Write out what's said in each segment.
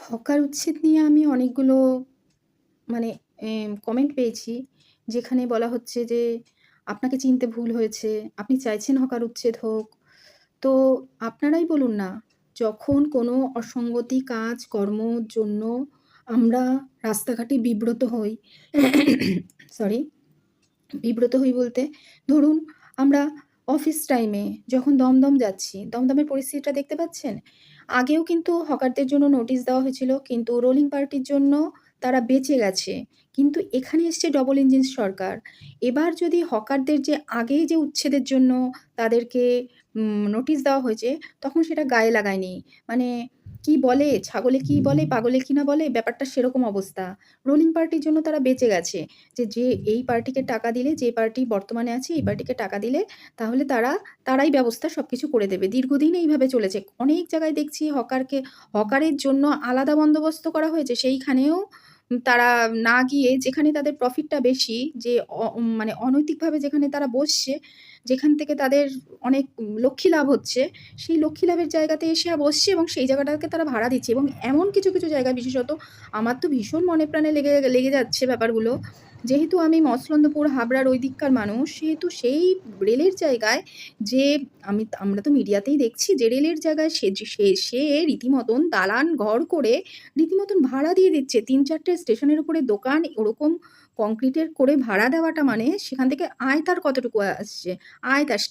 Hawker উচ্ছেদ নিয়ে আমি অনেকগুলো মানে কমেন্ট পেয়েছি। যেখানে বলা হচ্ছে যে, "আপনাকে চিনতে ভুল হয়েছে। আপনি চাইছেন হকার উচ্ছেদ হোক।" তো আপনারাই বলুন না, যখন কোনো অসঙ্গতি কাজ কর্মর জন্য আমরা রাস্তাঘাটে বিব্রত হই সরি। বিব্রত হই বলতে ধরুন আমরা অফিস টাইমে যখন দমদম যাচ্ছি, দমদমের পরিস্থিতিটা দেখতে পাচ্ছেন? আগেও কিন্তু হকারদের জন্য নোটিশ দেওয়া হয়েছিল, কিন্তু রুলিং পার্টির জন্য তারা বেঁচে গেছে। কিন্তু এখানে এসছে ডবল ইঞ্জিন সরকার। এবার যদি হকারদের যে আগেই যে উচ্ছেদের জন্য তাদেরকে নোটিশ দেওয়া হয়েছে, তখন সেটা গায়ে লাগায়নি। মানে কি বলে, ছাগলে কি বলে, পাগলে কি না বলে, ব্যাপারটা সেরকম অবস্থা। রুলিং পার্টির জন্য তারা বেঁচে গেছে। যে এই পার্টিকে টাকা দিলে, যে পার্টি বর্তমানে আছে এই পার্টিকে টাকা দিলে তাহলে তারাই ব্যবস্থা সবকিছু করে দেবে। দীর্ঘদিন এইভাবে চলেছে। অনেক জায়গায় দেখছি হকারের জন্য আলাদা বন্দোবস্ত করা হয়েছে। সেইখানেও তারা না গিয়ে যেখানে তাদের প্রফিটটা বেশি, যে মানে অনৈতিকভাবে যেখানে তারা বসছে, যেখান থেকে তাদের অনেক লক্ষ্মী লাভ হচ্ছে, সেই লক্ষ্মী লাভের জায়গাতে এসে বসছে এবং সেই জায়গাটাকে তারা ভাড়া দিচ্ছে। এবং এমন কিছু, কিছু জায়গায় বিশেষত আমার তো ভীষণ মনে প্রাণে লেগে যাচ্ছে ব্যাপারগুলো। যেহেতু আমি মসলন্দপুর, হাবড়ার ওই দিককার মানুষ, সেহেতু সেই রেলের জায়গায় যে আমরা তো মিডিয়াতেই দেখছি যে রেলের জায়গায় সে রীতিমতন দালান ঘর করে রীতিমতন ভাড়া দিয়ে দিচ্ছে। ৩-৪টে স্টেশনের উপরে দোকান ওরকম কংক্রিটের করে ভাড়া দেওয়াটা মানে সেখান থেকে আয় তার কতটুকু আসছে?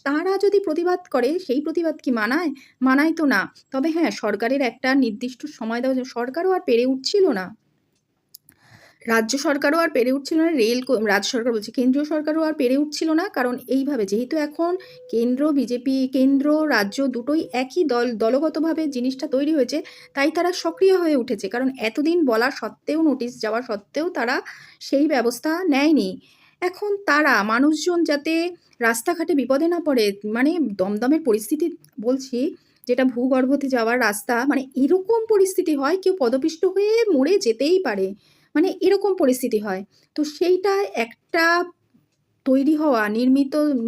তারা যদি প্রতিবাদ করে, সেই প্রতিবাদ কি মানায়? মানায় তো না। তবে হ্যাঁ, সরকারের একটা নির্দিষ্ট সময় দেওয়া সরকারও আর পেরে উঠছিল না। রাজ্য সরকারও আর পেরে উঠছিল না, রাজ্য সরকার বলছি, কেন্দ্রীয় সরকারও আর পেরে উঠছিল না। কারণ এইভাবে যেহেতু এখন বিজেপি, কেন্দ্র, রাজ্য দুটোই একই দলগতভাবে জিনিসটা তৈরি হয়েছে, তাই তারা সক্রিয় হয়ে উঠেছে। কারণ এতদিন বলা সত্ত্বেও, নোটিশ যাওয়া সত্ত্বেও তারা সেই ব্যবস্থা নেয়নি। এখন তারা মানুষজন যাতে রাস্তাঘাটে বিপদে না পড়ে, মানে দমদমের পরিস্থিতি বলছি, যেটা ভূগর্ভতে যাওয়ার রাস্তা, মানে এরকম পরিস্থিতি হয় কেউ পদপিষ্ট হয়ে মরে যেতেই পারে। মানে এরকম পরিস্থিতি হয়। তো সেইটা একটা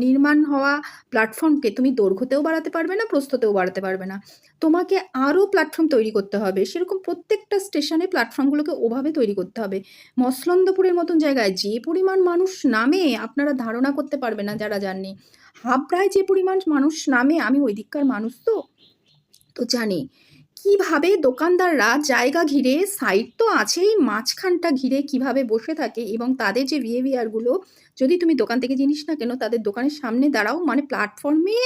নির্মাণ হওয়া প্ল্যাটফর্মকে তুমি দৈর্ঘ্যতেও বাড়াতে পারবে না, প্রস্থতেও বাড়াতে পারবে না। তোমাকে আরও প্ল্যাটফর্ম তৈরি করতে হবে। সেরকম প্রত্যেকটা স্টেশনে প্ল্যাটফর্মগুলোকে ওভাবে তৈরি করতে হবে। মসলন্দপুরের মতন জায়গায় যে পরিমাণ মানুষ নামে আপনারা ধারণা করতে পারবে না যারা যাননি। হাবড়ায় যে পরিমাণ মানুষ নামে, আমি ওই দিককার মানুষ তো জানি। কিভাবে দোকানদাররা জায়গা ঘিরে, সাইড তো আছেই, মাঝখানটা ঘিরে কিভাবে বসে থাকে এবং তাদের যে বিহেভিয়ারগুলো, যদি তুমি দোকান থেকে জিনিস না কেনো, তাদের দোকানের সামনে দাঁড়াও, মানে প্ল্যাটফর্মে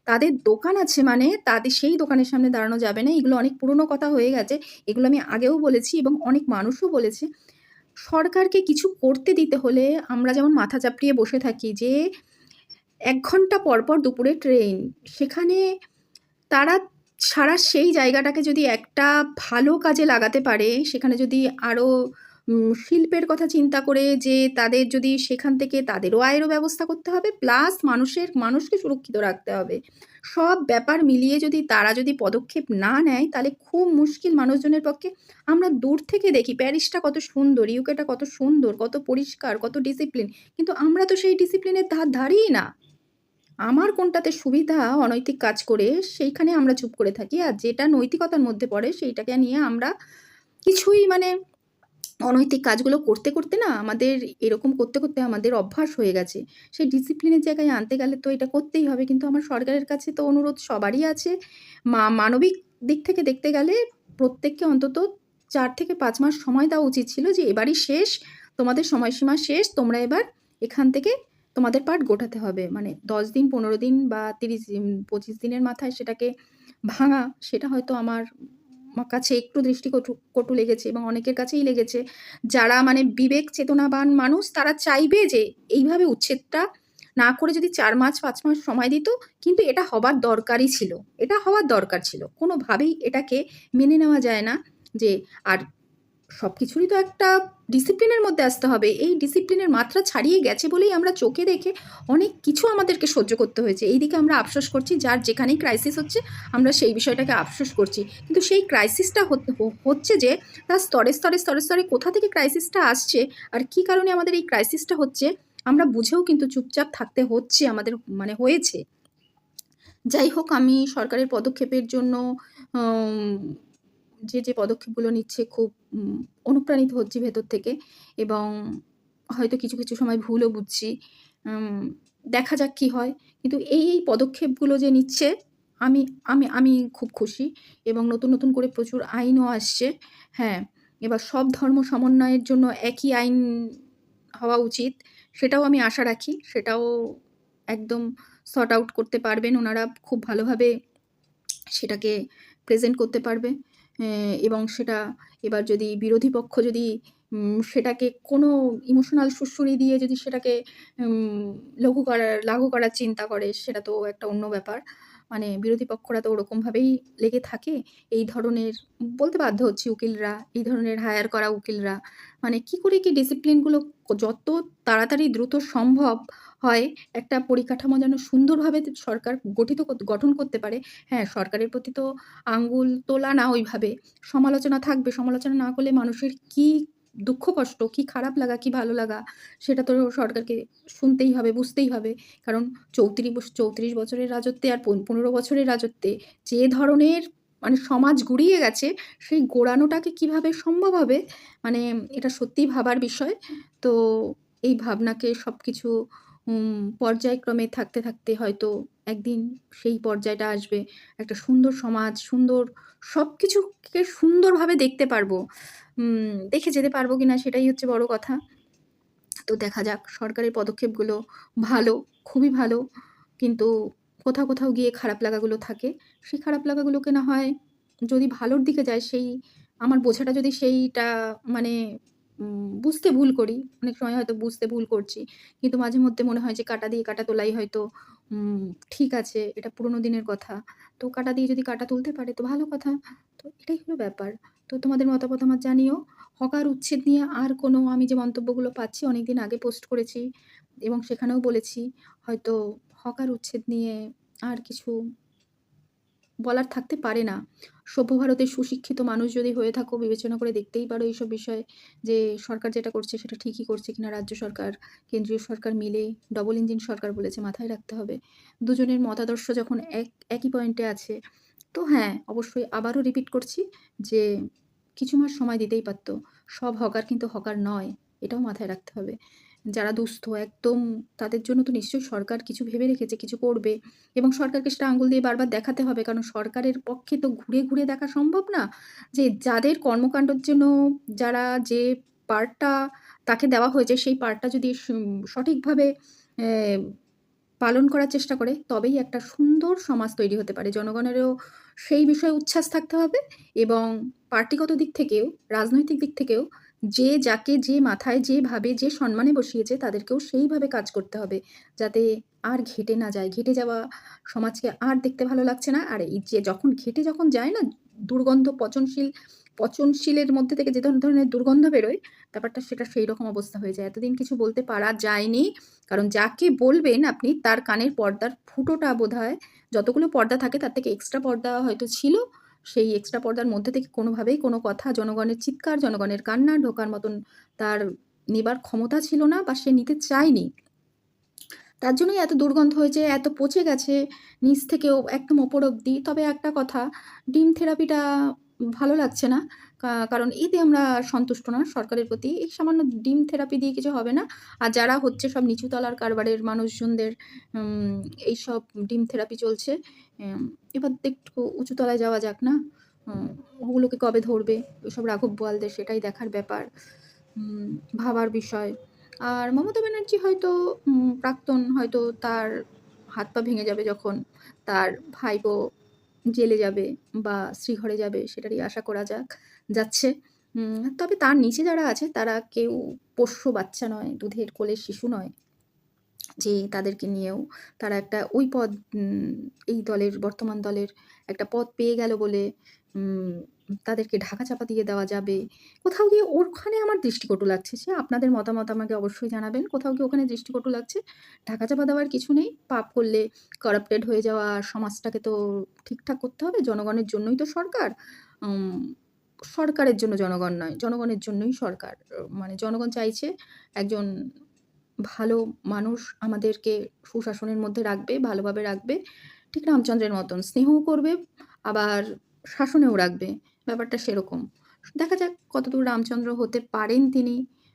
তাদের দোকান আছে মানে তাদের সেই দোকানের সামনে দাঁড়ানো যাবে না। এগুলো অনেক পুরনো কথা হয়ে গেছে। এগুলো আমি আগেও বলেছি এবং অনেক মানুষও বলেছে। সরকারকে কিছু করতে দিতে হলে আমরা যেমন মাথা চাপড়িয়ে বসে থাকি যে ১ ঘন্টা পর, পর দুপুরে ট্রেন। সেখানে তারা সেই জায়গাটাকে যদি একটা ভালো কাজে লাগাতে পারে, সেখানে যদি আরও শিল্পের কথা চিন্তা করে যে তাদের যদি সেখান থেকে তাদেরও আয়েরও ব্যবস্থা করতে হবে, প্লাস মানুষকে সুরক্ষিত রাখতে হবে। সব ব্যাপার মিলিয়ে যদি তারা পদক্ষেপ না নেয়, তাহলে খুব মুশকিল মানুষজনের পক্ষে। আমরা দূর থেকে দেখি প্যারিসটা কত সুন্দর, ইউকেটা কত সুন্দর, কত পরিষ্কার, কত ডিসিপ্লিন। কিন্তু আমরা তো সেই ডিসিপ্লিনের ধারেই না। আমার কোনটাতে সুবিধা অনৈতিক কাজ করে সেইখানে আমরা চুপ করে থাকি। আর যেটা নৈতিকতার মধ্যে পড়ে সেইটাকে নিয়ে আমরা কিছুই, মানে অনৈতিক কাজগুলো করতে, করতে না আমাদের এরকম করতে, করতে আমাদের অভ্যাস হয়ে গেছে। সেই ডিসিপ্লিনের জায়গায় আনতে গেলে তো এটা করতেই হবে। কিন্তু আমার সরকারের কাছে তো অনুরোধ সবারই আছে। মানবিক দিক থেকে দেখতে গেলে প্রত্যেককে অন্তত ৪ থেকে ৫ মাস সময় দেওয়া উচিত ছিল যে এবারই শেষ, তোমাদের সময়সীমা শেষ। তোমরা এবার এখান থেকে তোমাদের পার্ট গোটাতে হবে। মানে ১০ দিন, ১৫ দিন বা ২৫ দিনের মাথায় সেটাকে ভাঙা, সেটা হয়তো আমার কাছে একটু কটু লেগেছে এবং অনেকের কাছেই লেগেছে। যারা মানে বিবেক চেতনাবান মানুষ, তারা চাইবে যে এইভাবে উচ্ছেদটা না করে যদি ৪ মাস ৫ মাস সময় দিত, কিন্তু এটা হবার দরকারই ছিল। এটা হওয়ার দরকার ছিল। কোনোভাবেই এটাকে মেনে নেওয়া যায় না যে, আর সবকিছুরই তো একটা ডিসিপ্লিনের মধ্যে আসতে হবে। এই ডিসিপ্লিনের মাত্রা ছাড়িয়ে গেছে বলেই আমরা চোখে দেখে অনেক কিছু আমাদেরকে সহ্য করতে হয়েছে। এইদিকে আমরা আফসোস করছি, যার যেখানেই ক্রাইসিস হচ্ছে আমরা সেই বিষয়টাকে আফসোস করছি। কিন্তু সেই ক্রাইসিসটা হচ্ছে যে তার স্তরে কোথা থেকে ক্রাইসিসটা আসছে আর কী কারণে আমাদের এই ক্রাইসিসটা হচ্ছে, আমরা বুঝেও কিন্তু চুপচাপ থাকতে হচ্ছে আমাদের, মানে হয়েছে। যাই হোক, আমি সরকারের পদক্ষেপের জন্য যে পদক্ষেপগুলো নিচ্ছে খুব অনুপ্রাণিত হচ্ছি ভেতর থেকে এবং হয়তো কিছু সময় ভুলও বুঝছি। উম দেখা যাক কি হয়। কিন্তু এই পদক্ষেপগুলো যে নিচ্ছে আমি আমি খুব খুশি এবং নতুন করে প্রচুর আইনও আসছে। হ্যাঁ, এবার সব ধর্ম সমন্বয়ের জন্য একই আইন হওয়া উচিত। সেটাও আমি আশা রাখি। সেটাও একদম সর্ট আউট করতে পারবেন ওনারা খুব ভালোভাবে সেটাকে প্রেজেন্ট করতে পারবে। এবং সেটা এবার যদি বিরোধী পক্ষ যদি সেটাকে কোনো ইমোশনাল সুড়সুড়ি দিয়ে যদি সেটাকে লাগু করার চিন্তা করে সেটা তো একটা অন্য ব্যাপার। মানে বিরোধী পক্ষরা তো ওরকমভাবেই লেগে থাকে। এই ধরনের বলতে বাধ্য হচ্ছি উকিলরা, এই ধরনের হায়ার করা উকিলরা। মানে কি করে কি ডিসিপ্লিনগুলো যত তাড়াতাড়ি দ্রুত সম্ভব হয় একটা পরিকাঠামো যেন সুন্দরভাবে সরকার গঠন করতে পারে। হ্যাঁ, সরকারের প্রতি তো আঙ্গুল তোলা না ওইভাবে। সমালোচনা থাকবে। সমালোচনা না করলে মানুষের কি দুঃখ কষ্ট, কি খারাপ লাগা, কি ভালো লাগা সেটা তো সরকারকে শুনতেই হবে, বুঝতেই হবে। কারণ ৩৪ বছরের রাজত্বে আর ১৫ বছরের রাজত্বে যে ধরনের মানে সমাজ গুড়িয়ে গেছে, সেই গোড়ানোটাকে কিভাবে সম্ভব হবে? মানে এটা সত্যিই ভাবার বিষয়। তো এই ভাবনাকে সবকিছু পর্যায়ক্রমে থাকতে হয়তো একদিন সেই পর্যায়টা আসবে। একটা সুন্দর সমাজ, সুন্দর সবকিছুকে সুন্দরভাবে দেখতে পারবো। দেখে যেতে পারবো কিনা সেটাই হচ্ছে বড় কথা। তো দেখা যাক সরকারের পদক্ষেপগুলো ভালো, খুবই ভালো। কিন্তু কোথাও গিয়ে খারাপ লাগাগুলো থাকে। সেই খারাপ লাগাগুলোকে না হয় যদি ভালোর দিকে যায় সেই আমার বোঝাটা যদি সেইটা মানে বুঝতে ভুল করি, অনেক সময় হয়তো বুঝতে ভুল করছি। কিন্তু মাঝে মধ্যে মনে হয় যে কাঁটা দিয়ে কাঁটা তোলাই হয়তো উম ঠিক আছে, এটা পুরোনো দিনের কথা। তো কাঁটা দিয়ে যদি কাঁটা তুলতে পারে তো ভালো কথা। তো এটাই হলো ব্যাপার। তো তোমাদের মতামত আমার জানিও। হকার উচ্ছেদ নিয়ে আর কোনো আমি যে মন্তব্যগুলো পাচ্ছি অনেকদিন আগে পোস্ট করেছি এবং সেখানেও বলেছি হয়তো হকার উচ্ছেদ নিয়ে আর কিছু বলার থাকতে পারে না। সভ্য ভারতের সুশিক্ষিত মানুষ যদি হয়ে থাকো বিবেচনা করে দেখতেই পারো এইসব বিষয়ে যে সরকার যেটা করছে সেটা ঠিকই করছে কিনা। রাজ্য সরকার, কেন্দ্রীয় সরকার মিলে ডবল ইঞ্জিন সরকার বলেছে, মাথায় রাখতে হবে। দুজনের মতাদর্শ যখন একই পয়েন্টে আছে তো হ্যাঁ, অবশ্যই আবারও রিপিট করছি যে কিছু মাস সময় দিতেই পারত। সব হকার কিন্তু হকার নয়। এটাও মাথায় রাখতে হবে। যারা দুস্থ একদম তাদের জন্য তো নিশ্চয়ই সরকার কিছু ভেবে রেখেছে, কিছু করবে এবং সরকারকে সেটা আঙ্গুল দিয়ে বারবার দেখাতে হবে। কারণ সরকারের পক্ষে তো ঘুরে দেখা সম্ভব না। যে যাদের কর্মকাণ্ডের জন্য যারা যে পার্টটা তাকে দেওয়া হয়েছে সেই পার্টটা যদি সঠিকভাবে অ্যা পালন করার চেষ্টা করে তবেই একটা সুন্দর সমাজ তৈরি হতে পারে। জনগণেরও সেই বিষয়ে উচ্ছ্বাস থাকতে হবে এবং পার্টিগত দিক থেকেও, রাজনৈতিক দিক থেকেও যে যাকে যে মাথায় যে ভাবে যে সম্মানে বসিয়েছে তাদেরকেও সেইভাবে কাজ করতে হবে। যাতে আর ঘেঁটে না যায়। ঘেঁটে যাওয়া সমাজকে আর দেখতে ভালো লাগছে না। আর এই যে যখন যায় না দুর্গন্ধ পচনশীলের মধ্যে থেকে যে ধরনের দুর্গন্ধ বেরোয় ব্যাপারটা সেটা সেইরকম অবস্থা হয়ে যায়। এতদিন কিছু বলতে পারা যায়নি। কারণ যাকে বলবেন আপনি তার কানের পর্দার ফুটোটা বোধহয় যতগুলো পর্দা থাকে তার থেকে এক্সট্রা পর্দা হয়তো ছিল। সেই এক্সট্রা পর্দার মধ্যে থেকে কোনোভাবেই কোনো কথা জনগণের চিৎকার, জনগণের কান্না ঢোকার মতন তার নেবার ক্ষমতা ছিল না বা সে নিতে চায়নি। তার জন্যই এত দুর্গন্ধ হয়েছে, এত পচে গেছে নিচ থেকেও একদম ওপর অব্দি। তবে একটা কথা, ডিম থেরাপিটা ভালো লাগছে না। কারণ এতে আমরা সন্তুষ্ট না সরকারের প্রতি। এই সামান্য ডিম থেরাপি দিয়ে কিছু হবে না। আর যারা হচ্ছে সব নিচু তলার কারবারের মানুষজনদের উম এইসব ডিম থেরাপি চলছে। এম এবার একটু উঁচু তলায় যাওয়া যাক না? উম ওগুলোকে কবে ধরবে? ওইসব রাঘব বোয়ালদের সেটাই দেখার ব্যাপার। উম ভাবার বিষয়। আর মমতা ব্যানার্জি হয়তো প্রাক্তন হয়তো তার হাত পা ভেঙে যাবে যখন তার ভাইপো জেলে যাবে বা শ্রীঘরে যাবে সেটারই আশা করা যাচ্ছে। তবে তার নিচে যারা আছে তারা কেউ পোষ্য বাচ্চা নয়, দুধের কোলের শিশু নয়। যে তাদেরকে নিয়েও তারা একটা ওই পদ এই দলের বর্তমান দলের একটা পদ পেয়ে গেল বলে উম তাদেরকে ঢাকা-চাপা দিয়ে দেওয়া যাবে। কোথাও গিয়ে ওখানে আমার দৃষ্টিকটু লাগছে। যে আপনাদের মতামত আমাকে অবশ্যই জানাবেন। কোথাও গিয়ে ওখানে দৃষ্টিকটু লাগছে। ঢাকা-চাপা দেওয়ার কিছু নেই। পাপ করলে করাপ্টেড হয়ে যাওয়া সমাজটাকে তো ঠিকঠাক করতে হবে। জনগণের জন্যই তো সরকার। উম সরকারের জন্য জনগণ নয়, জনগণের জন্যই সরকার। মানে জনগণ চাইছে একজন ভালো মানুষ আমাদেরকে সুশাসনের মধ্যে রাখবে, ভালোভাবে রাখবে। ঠিক রামচন্দ্রের মতন স্নেহও করবে, আবার শাসনেও রাখবে। ব্যাপারটা সেরকম। দেখা যাক কতদূর রামচন্দ্র হতে পারেন তিনি।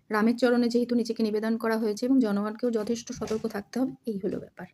রামের চরণে যেহেতু নিজেকে নিবেদন করা হয়েছে এবং জনগণকেও যথেষ্ট সতর্ক থাকতে হবে, এই হলো ব্যাপার।